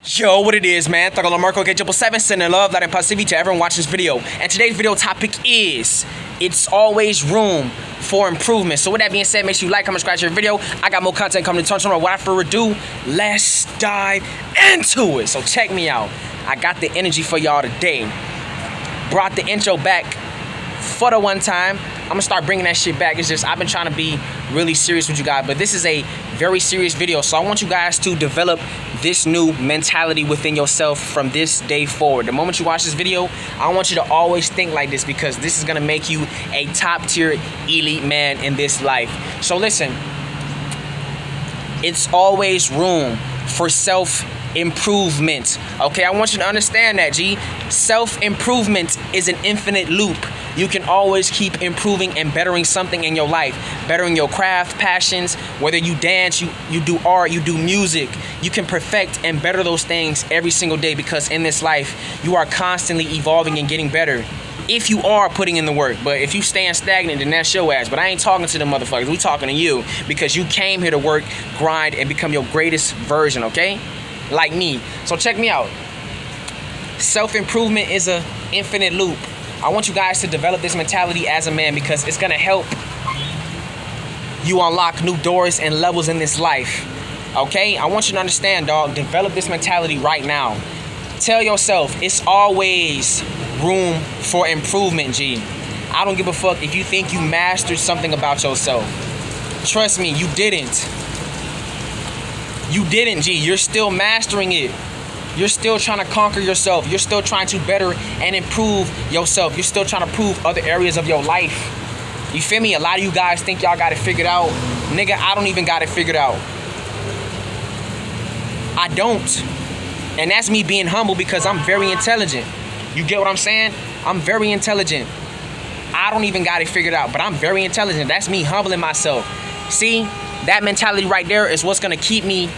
Yo, what it is, man? Thugger Marco K777 sending love, light, and positivity to everyone watching this video. And today's video topic is, it's always room for improvement. So with that being said, make sure you like, comment, subscribe to your video. I got more content coming to turn on. Without further ado, let's dive into it. So check me out. I got the energy for y'all today. Brought the intro back for the one time. I'm gonna start bringing that shit back. It's just I've been trying to be really serious with you guys, but this is a very serious video, so I want you guys to develop this new mentality within yourself from this day forward. The moment you watch this video, I want you to always think like this, because this is gonna make you a top tier elite man in this life. So listen, it's always room for self-improvement. Okay, I want you to understand that, G. Self-improvement is an infinite loop. You can always keep improving and bettering something in your life. Bettering your craft, passions, whether you dance, you do art, you do music. You can perfect and better those things every single day, because in this life, you are constantly evolving and getting better. If you are putting in the work. But if you stand stagnant, then that's your ass. But I ain't talking to them motherfuckers. We talking to you, because you came here to work, grind, and become your greatest version, okay? Like me. So check me out. Self-improvement is an infinite loop. I want you guys to develop this mentality as a man, because it's gonna help you unlock new doors and levels in this life. Okay? I want you to understand, dog. Develop this mentality right now. Tell yourself it's always room for improvement, G. I don't give a fuck if you think you mastered something about yourself. Trust me, you didn't. You didn't, G. You're still mastering it. You're still trying to conquer yourself. You're still trying to better and improve yourself. You're still trying to prove other areas of your life. You feel me? A lot of you guys think y'all got it figured out. Nigga, I don't even got it figured out. I don't. And that's me being humble, because I'm very intelligent. You get what I'm saying? I'm very intelligent. I don't even got it figured out, but I'm very intelligent. That's me humbling myself. See, that mentality right there is what's going to keep me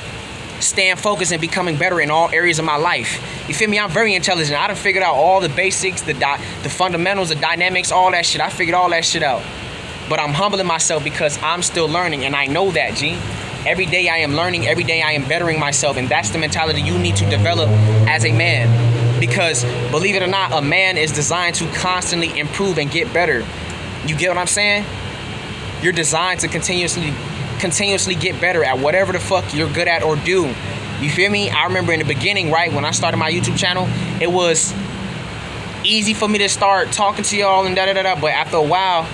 staying focused and becoming better in all areas of my life. You feel me? I'm very intelligent. I done figured out all the basics, the fundamentals, the dynamics, all that shit. I figured all that shit out. But I'm humbling myself because I'm still learning, and I know that, G. Every day I am learning, every day I am bettering myself, and that's the mentality you need to develop as a man. Because, believe it or not, a man is designed to constantly improve and get better. You get what I'm saying? You're designed to continuously get better at whatever the fuck you're good at or do. You feel me? I remember in the beginning, right, when I started my YouTube channel, it was easy for me to start talking to y'all and da-da-da-da, but after a while,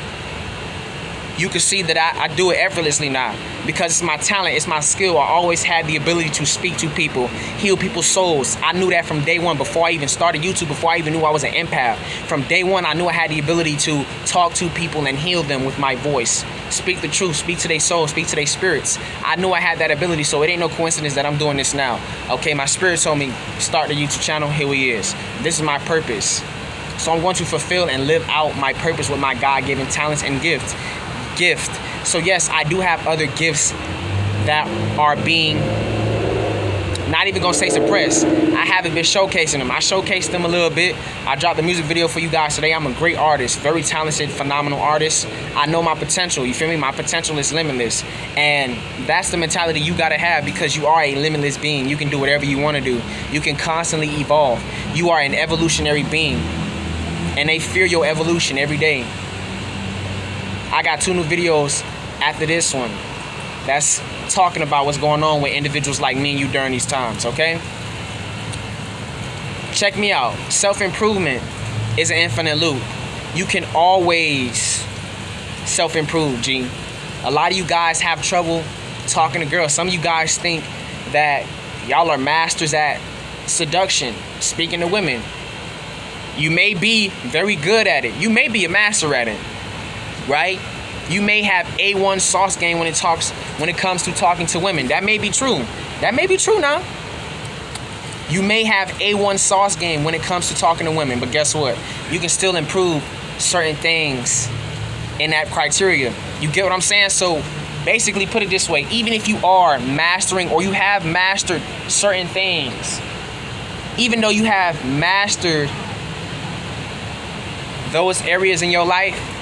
you can see that I do it effortlessly now, because it's my talent, it's my skill. I always had the ability to speak to people, heal people's souls. I knew that from day one, before I even started YouTube, before I even knew I was an empath. From day one, I knew I had the ability to talk to people and heal them with my voice. Speak the truth, speak to their soul, speak to their spirits. I knew I had that ability, so it ain't no coincidence that I'm doing this now. Okay, my spirit told me, start the YouTube channel, here he is. This is my purpose. So I'm going to fulfill and live out my purpose with my God-given talents and gift. So yes, I do have other gifts that are being, not even gonna say suppressed. I haven't been showcasing them. I showcased them a little bit. I dropped the music video for you guys today. I'm a great artist, very talented, phenomenal artist. I know my potential, you feel me? My potential is limitless. And that's the mentality you gotta have, because you are a limitless being. You can do whatever you wanna do. You can constantly evolve. You are an evolutionary being, and they fear your evolution every day. I got 2 new videos after this one that's talking about what's going on with individuals like me and you during these times, okay? Check me out. Self-improvement is an infinite loop. You can always self-improve, G. A lot of you guys have trouble talking to girls. Some of you guys think that y'all are masters at seduction, speaking to women. You may be very good at it. You may be a master at it. Right? You may have A1 sauce game when it comes to talking to women. That may be true. That may be true now. You may have A1 sauce game when it comes to talking to women, but guess what? You can still improve certain things in that criteria. You get what I'm saying? So basically, put it this way, even if you are mastering, or you have mastered certain things, even though you have mastered those areas in your life,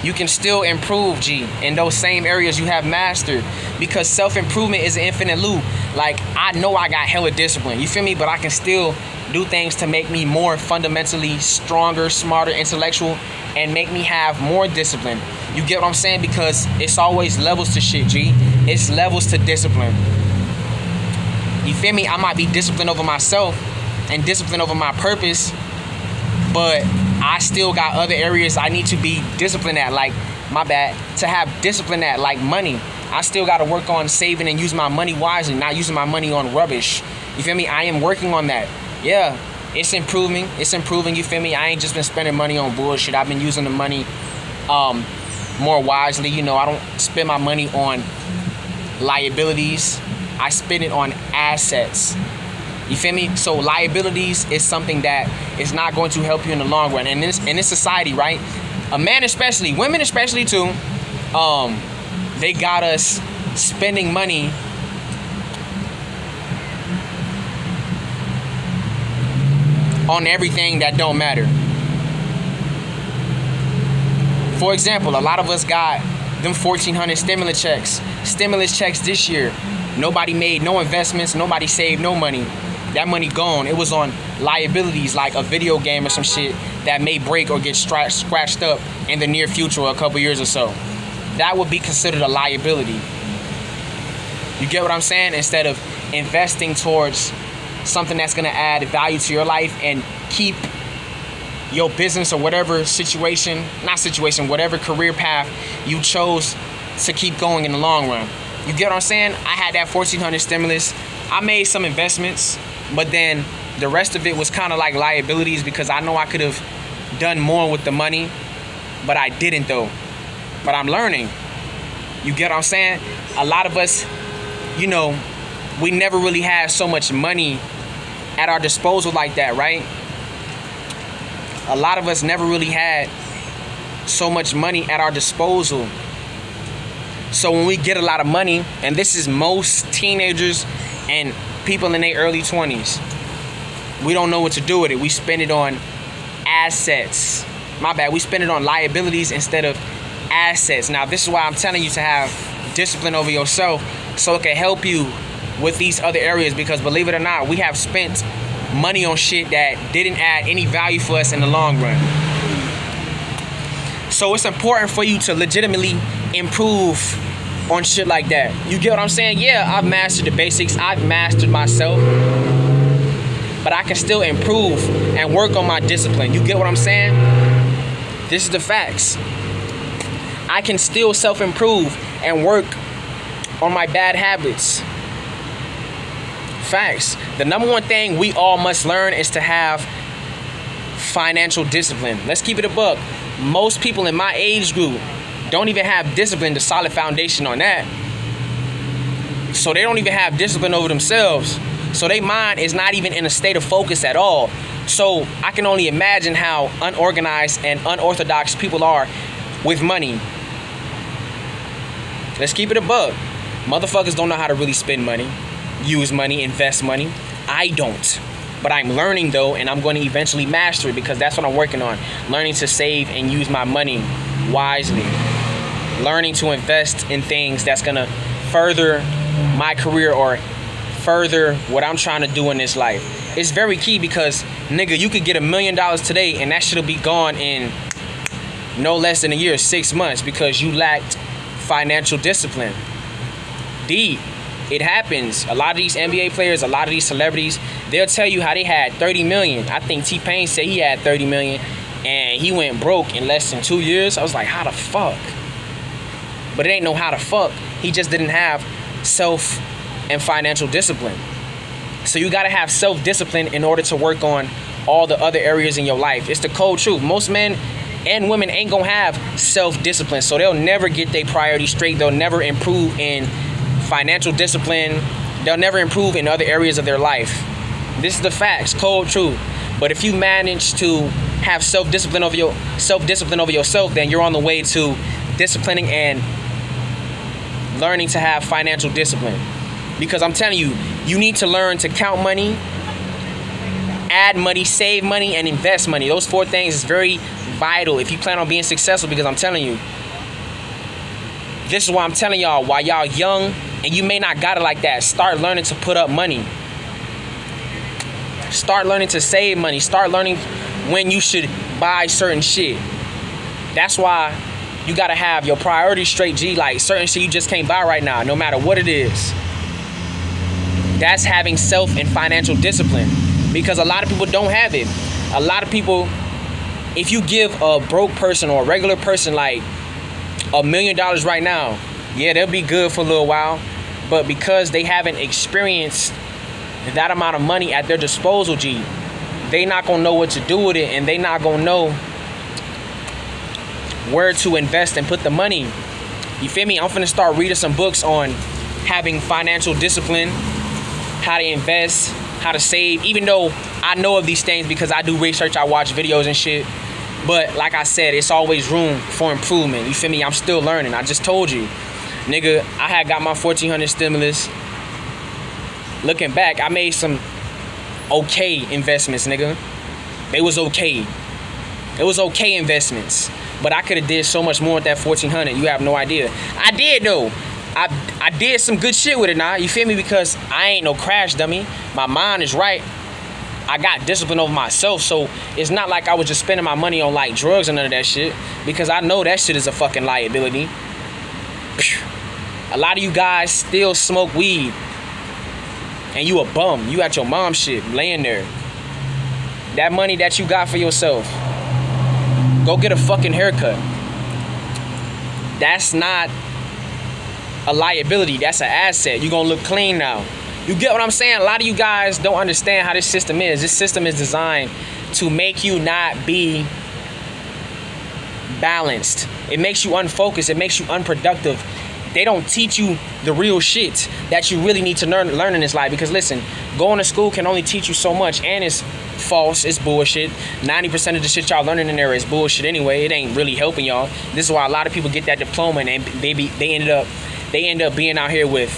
you can still improve, G, in those same areas you have mastered. Because self-improvement is an infinite loop. Like, I know I got hella discipline, you feel me? But I can still do things to make me more fundamentally stronger, smarter, intellectual, and make me have more discipline. You get what I'm saying? Because it's always levels to shit, G. It's levels to discipline. You feel me? I might be disciplined over myself and disciplined over my purpose, but I still got other areas I need to be disciplined at, like, my bad, to have discipline at, like money. I still got to work on saving and using my money wisely, not using my money on rubbish. You feel me? I am working on that. Yeah, it's improving. It's improving, you feel me? I ain't just been spending money on bullshit. I've been using the money more wisely. You know, I don't spend my money on liabilities. I spend it on assets. You feel me? So liabilities is something that is not going to help you in the long run. And in this society, right? A man especially, women especially too, they got us spending money on everything that don't matter. For example, a lot of us got them 1,400 stimulus checks this year. Nobody made no investments, nobody saved no money. That money gone. It was on liabilities like a video game or some shit that may break or get scratched up in the near future or a couple years or so. That would be considered a liability. You get what I'm saying? Instead of investing towards something that's gonna add value to your life and keep your business or whatever whatever career path you chose to keep going in the long run. You get what I'm saying? I had that 1,400 stimulus. I made some investments, but then the rest of it was kind of like liabilities because I know I could have done more with the money, but I didn't though. But I'm learning. You get what I'm saying? A lot of us, you know, we never really had so much money at our disposal like that, right? A lot of us never really had so much money at our disposal. So when we get a lot of money, and this is most teenagers and people in their early 20s, we don't know what to do with it. We spend it on assets. My bad, we spend it on liabilities instead of assets. Now, this is why I'm telling you to have discipline over yourself so it can help you with these other areas, because believe it or not, we have spent money on shit that didn't add any value for us in the long run. So it's important for you to legitimately improve on shit like that. You get what I'm saying? Yeah, I've mastered the basics. I've mastered myself. But I can still improve and work on my discipline. You get what I'm saying? This is the facts. I can still self-improve and work on my bad habits. Facts. The number one thing we all must learn is to have financial discipline. Let's keep it a buck. Most people in my age group don't even have discipline, the solid foundation on that. So they don't even have discipline over themselves. So their mind is not even in a state of focus at all. So I can only imagine how unorganized and unorthodox people are with money. Let's keep it a buck. Motherfuckers don't know how to really spend money, use money, invest money. I don't. But I'm learning though, and I'm going to eventually master it because that's what I'm working on. Learning to save and use my money wisely. Learning to invest in things that's going to further my career or further what I'm trying to do in this life. It's very key because, nigga, you could get $1 million today and that shit'll be gone in no less than a year, 6 months, because you lacked financial discipline. D. It happens. A lot of these NBA players, a lot of these celebrities, they'll tell you how they had 30 million. I think T-Pain said he had 30 million and he went broke in less than 2 years. I was like, how the fuck? But it ain't no how the fuck. He just didn't have self and financial discipline. So you gotta have self-discipline in order to work on all the other areas in your life. It's the cold truth. Most men and women ain't gonna have self-discipline, so they'll never get their priorities straight. They'll never improve in financial discipline. They'll never improve in other areas of their life. This is the facts, cold truth. But if you manage to have self-discipline over yourself, then you're on the way to disciplining and learning to have financial discipline. Because I'm telling you, you need to learn to count money, add money, save money, and invest money. Those 4 things is very vital if you plan on being successful, because I'm telling you, This is why I'm telling y'all, while y'all young and you may not got it like that, start learning to put up money. Start learning to save money. Start learning when you should buy certain shit. That's why you gotta have your priorities straight, G. Like certain shit you just can't buy right now, no matter what it is. That's having self and financial discipline, because a lot of people don't have it. A lot of people, if you give a broke person or a regular person like $1 million right now, yeah, they'll be good for a little while, but because they haven't experienced that amount of money at their disposal, G, they not gonna know what to do with it, and they not gonna know where to invest and put the money. You feel me? I'm finna start reading some books on having financial discipline, how to invest, how to save, even though I know of these things because I do research, I watch videos and shit. But like I said, it's always room for improvement. You feel me? I'm still learning. I just told you, nigga, I had got my 1,400 stimulus. Looking back, I made some okay investments, nigga. They was okay. It was okay investments. But I could have did so much more with that 1,400. You have no idea. I did though. I did some good shit with it now. You feel me? Because I ain't no crash dummy. My mind is right. I got discipline over myself. So it's not like I was just spending my money on like drugs and none of that shit. Because I know that shit is a fucking liability. A lot of you guys still smoke weed. And you a bum. You at your mom's shit laying there. That money that you got for yourself, go get a fucking haircut. That's not a liability. That's an asset. You're gonna look clean now. You get what I'm saying? A lot of you guys don't understand how this system is. This system is designed to make you not be balanced. It makes you unfocused. It makes you unproductive. They don't teach you the real shit that you really need to learn in this life. Because listen, going to school can only teach you so much, and it's false, it's bullshit. 90% of the shit y'all learning in there is bullshit anyway. It ain't really helping y'all. This is why a lot of people get that diploma and they end up being out here with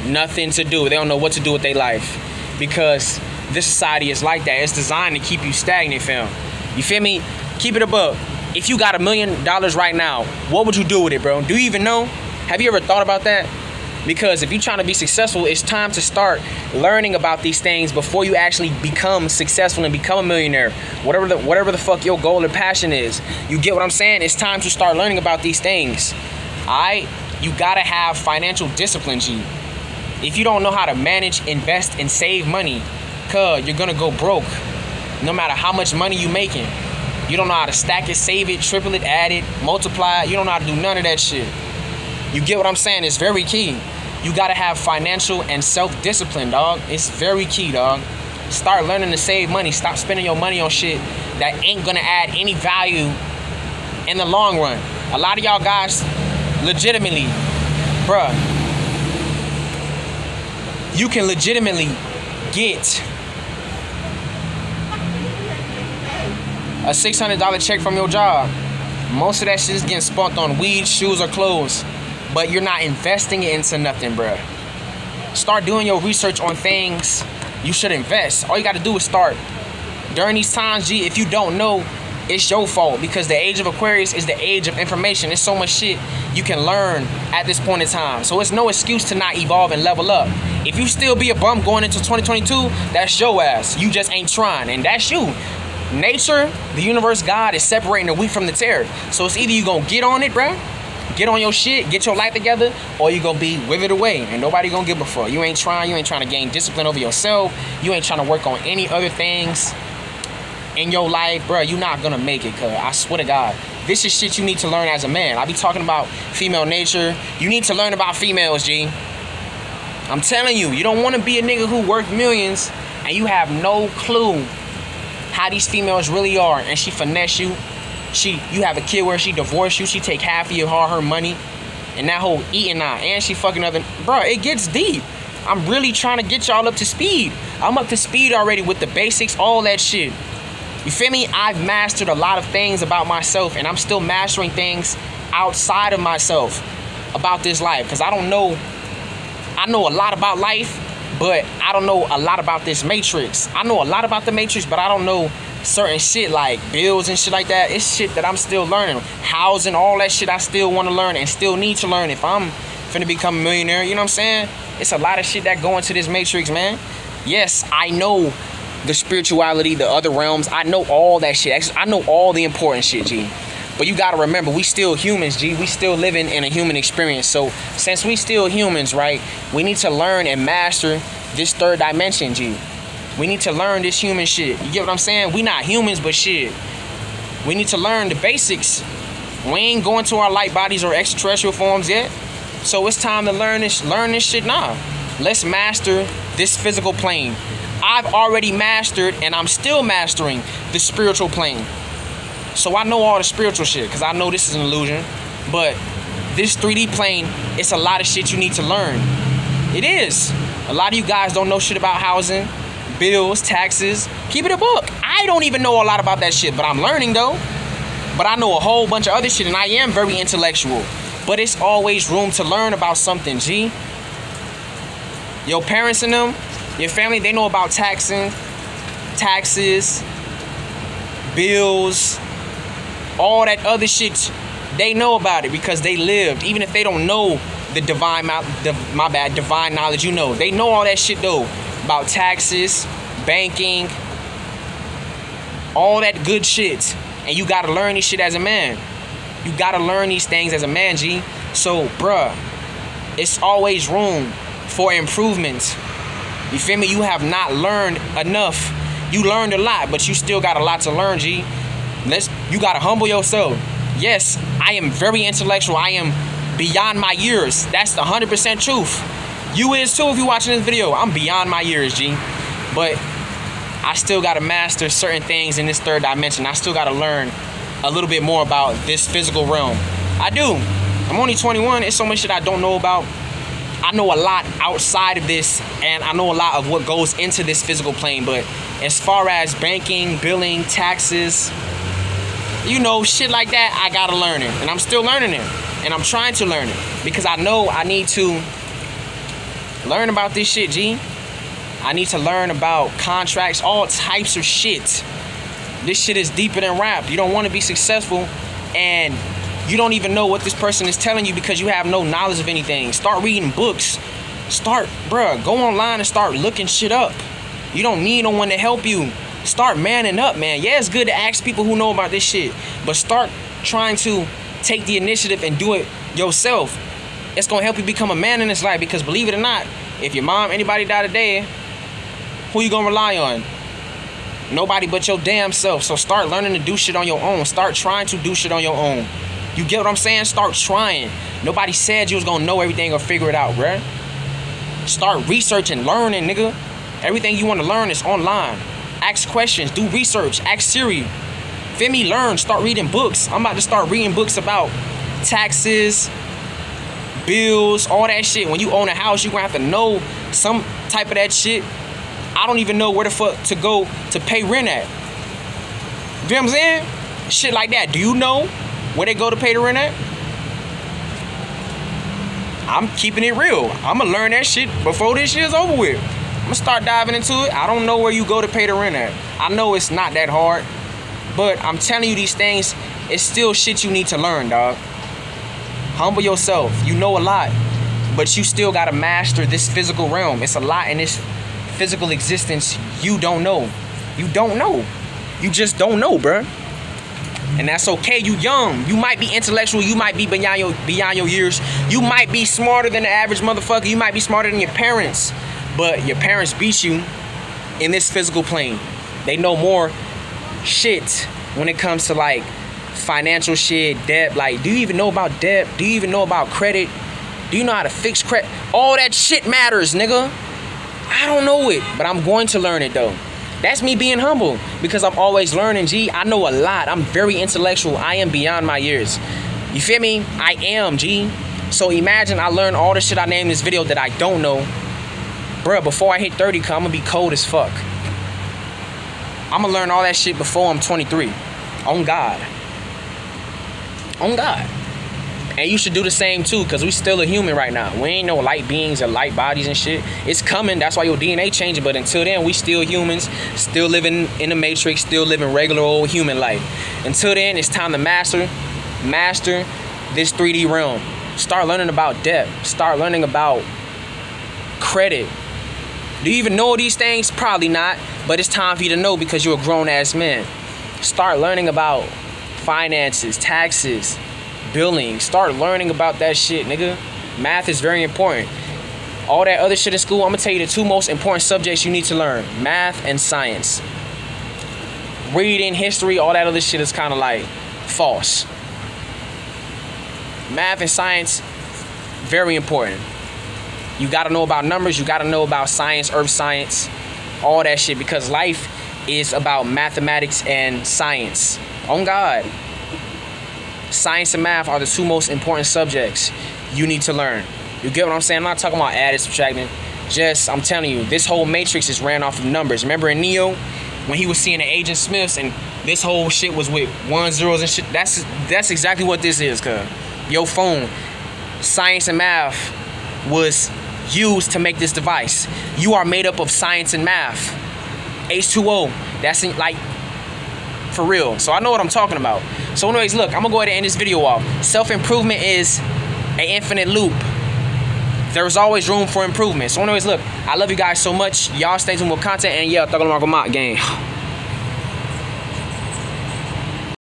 nothing to do. They don't know what to do with their life, because this society is like that. It's designed to keep you stagnant, fam. You feel me? Keep it above. If you got $1 million right now, what would you do with it, bro? Do you even know? Have you ever thought about that? Because if you're trying to be successful, it's time to start learning about these things before you actually become successful and become a millionaire. Whatever the fuck your goal or passion is. You get what I'm saying? It's time to start learning about these things. Alright? You gotta have financial discipline, G. If you don't know how to manage, invest, and save money, you're gonna go broke. No matter how much money you making. You don't know how to stack it, save it, triple it, add it, multiply it. You don't know how to do none of that shit. You get what I'm saying? It's very key. You gotta have financial and self-discipline, dog. It's very key, dog. Start learning to save money. Stop spending your money on shit that ain't gonna add any value in the long run. A lot of y'all guys, legitimately, bruh, you can legitimately get a $600 check from your job. Most of that shit is getting spent on weed, shoes, or clothes. But you're not investing it into nothing, bruh. Start doing your research on things you should invest. All you gotta do is start. During these times, G, if you don't know, it's your fault, because the age of Aquarius is the age of information. There's so much shit you can learn at this point in time. So it's no excuse to not evolve and level up. If you still be a bum going into 2022, that's your ass. You just ain't trying, and that's you. Nature, the universe, God is separating the wheat from the tare. So it's either you gonna get on it, bruh, get on your shit, get your life together, or you gonna be withered away and nobody gonna give a fuck. You ain't trying to gain discipline over yourself. You ain't trying to work on any other things in your life, bruh. You not gonna make it, cuz I swear to God. This is shit you need to learn as a man. I be talking about female nature. You need to learn about females, G. I'm telling you, you don't wanna be a nigga who worked millions and you have no clue how these females really are, and she finesse you. You have a kid where she divorced you, she take half of your her money, and that whole eating out, and she fucking other, bro, it gets deep. I'm really trying to get y'all up to speed. I'm up to speed already with the basics, all that shit. You feel me? I've mastered a lot of things about myself, and I'm still mastering things outside of myself about this life, because I know a lot about life, But I don't know a lot about this matrix. I know a lot about the matrix, but I don't know certain shit like bills and shit like that. It's shit that I'm still learning. Housing, all that shit I still want to learn and still need to learn if I'm finna become a millionaire. You know what I'm saying? It's a lot of shit that go into this matrix, man. Yes, I know the spirituality, the other realms. I know all that shit. Actually, I know all the important shit, G. But you gotta remember, we still humans, G. We still living in a human experience. So since we still humans, right, we need to learn and master this third dimension, G. We need to learn this human shit. You get what I'm saying? We not humans, but shit. We need to learn the basics. We ain't going to our light bodies or extraterrestrial forms yet. So it's time to learn this shit now. Let's master this physical plane. I've already mastered, and I'm still mastering, the spiritual plane. So I know all the spiritual shit, because I know this is an illusion. But this 3D plane, it's a lot of shit you need to learn. It is. A lot of you guys don't know shit about housing, bills, taxes. Keep it a book. I don't even know a lot about that shit, but I'm learning though. But I know a whole bunch of other shit, and I am very intellectual. But it's always room to learn about something, G. Your parents and them, your family, they know about taxes, bills, all that other shit. They know about it because they lived. Even if they don't know the divine knowledge, you know. They know all that shit though. About taxes, banking, all that good shit. And you gotta learn this shit as a man. You gotta learn these things as a man, G. So, bruh, it's always room for improvement. You feel me? You have not learned enough. You learned a lot, but you still got a lot to learn, G. You gotta humble yourself. Yes, I am very intellectual. I am beyond my years. That's the 100% truth. You is too if you're watching this video. I'm beyond my years, G. But I still gotta master certain things in this third dimension. I still gotta learn a little bit more about this physical realm. I do. I'm only 21. It's so much shit I don't know about. I know a lot outside of this, and I know a lot of what goes into this physical plane. But as far as banking, billing, taxes, you know, shit like that, I gotta learn it. And I'm still learning it. And I'm trying to learn it. Because I know I need to learn about this shit, G. I need to learn about contracts, all types of shit. This shit is deeper than rap. You don't want to be successful and you don't even know what this person is telling you because you have no knowledge of anything. Start reading books. Go online and start looking shit up. You don't need no one to help you. Start manning up, man. Yeah, it's good to ask people who know about this shit, but start trying to take the initiative and do it yourself. It's gonna help you become a man in this life because believe it or not, if your mom, anybody die today, who you gonna rely on? Nobody but your damn self. So start learning to do shit on your own. Start trying to do shit on your own. You get what I'm saying? Start trying. Nobody said you was gonna know everything or figure it out, bruh. Start researching, learning, nigga. Everything you want to learn is online. Ask questions, do research, ask Siri. Feel me? Learn, start reading books. I'm about to start reading books about taxes, bills, all that shit. When you own a house, you're gonna have to know some type of that shit. I don't even know where the fuck to go to pay rent at. You know what I'm saying? Shit like that. Do you know where they go to pay the rent at? I'm keeping it real. I'm gonna learn that shit before this year's over with. I'm gonna start diving into it. I don't know where you go to pay the rent at. I know it's not that hard, but I'm telling you these things, it's still shit you need to learn, dog. Humble yourself. You know a lot, but you still gotta master this physical realm. It's a lot in this physical existence you don't know. You don't know. You just don't know, bruh. And that's okay. You young. You might be intellectual. You might be beyond your years. You might be smarter than the average motherfucker. You might be smarter than your parents. But your parents beat you in this physical plane. They know more shit when it comes to like financial shit, debt. Like, do you even know about debt? Do you even know about credit? Do you know how to fix credit? All that shit matters, nigga. I don't know it, but I'm going to learn it though. That's me being humble because I'm always learning, G. I know a lot. I'm very intellectual. I am beyond my years. You feel me? I am, G. So imagine I learned all the shit I named in this video that I don't know. Bruh, before I hit 30, I'm gonna be cold as fuck. I'm gonna learn all that shit before I'm 23. On God. On God. And you should do the same too, because we still a human right now. We ain't no light beings or light bodies and shit. It's coming. That's why your DNA changing. But until then, we still humans, still living in the matrix, still living regular old human life. Until then, it's time to master this 3D realm. Start learning about debt. Start learning about credit. Do you even know these things? Probably not. But it's time for you to know, because you're a grown-ass man. Start learning about finances, taxes, billing. Start learning about that shit, nigga. Math is very important. All that other shit in school, I'm gonna tell you the two most important subjects you need to learn: math and science. Reading, history, all that other shit is kind of like false. Math and science, very important. You gotta know about numbers, you gotta know about science, earth science, all that shit, because life is about mathematics and science. On God. Science and math are the two most important subjects you need to learn. You get what I'm saying? I'm not talking about adding, subtracting. Just, I'm telling you, this whole matrix is ran off of numbers. Remember in Neo, when he was seeing the Agent Smiths and this whole shit was with 1 zeros and shit? That's exactly what this is, cuz. Your phone, science and math was used to make this device. You are made up of science and math. H2O, that's like, for real. So I know what I'm talking about. So anyways, look, I'm gonna go ahead and end this video off. Self-improvement is an infinite loop. There's always room for improvement. So anyways, look, I love you guys so much. Y'all stay tuned with content, and yeah, Thugger Marco Mott gang.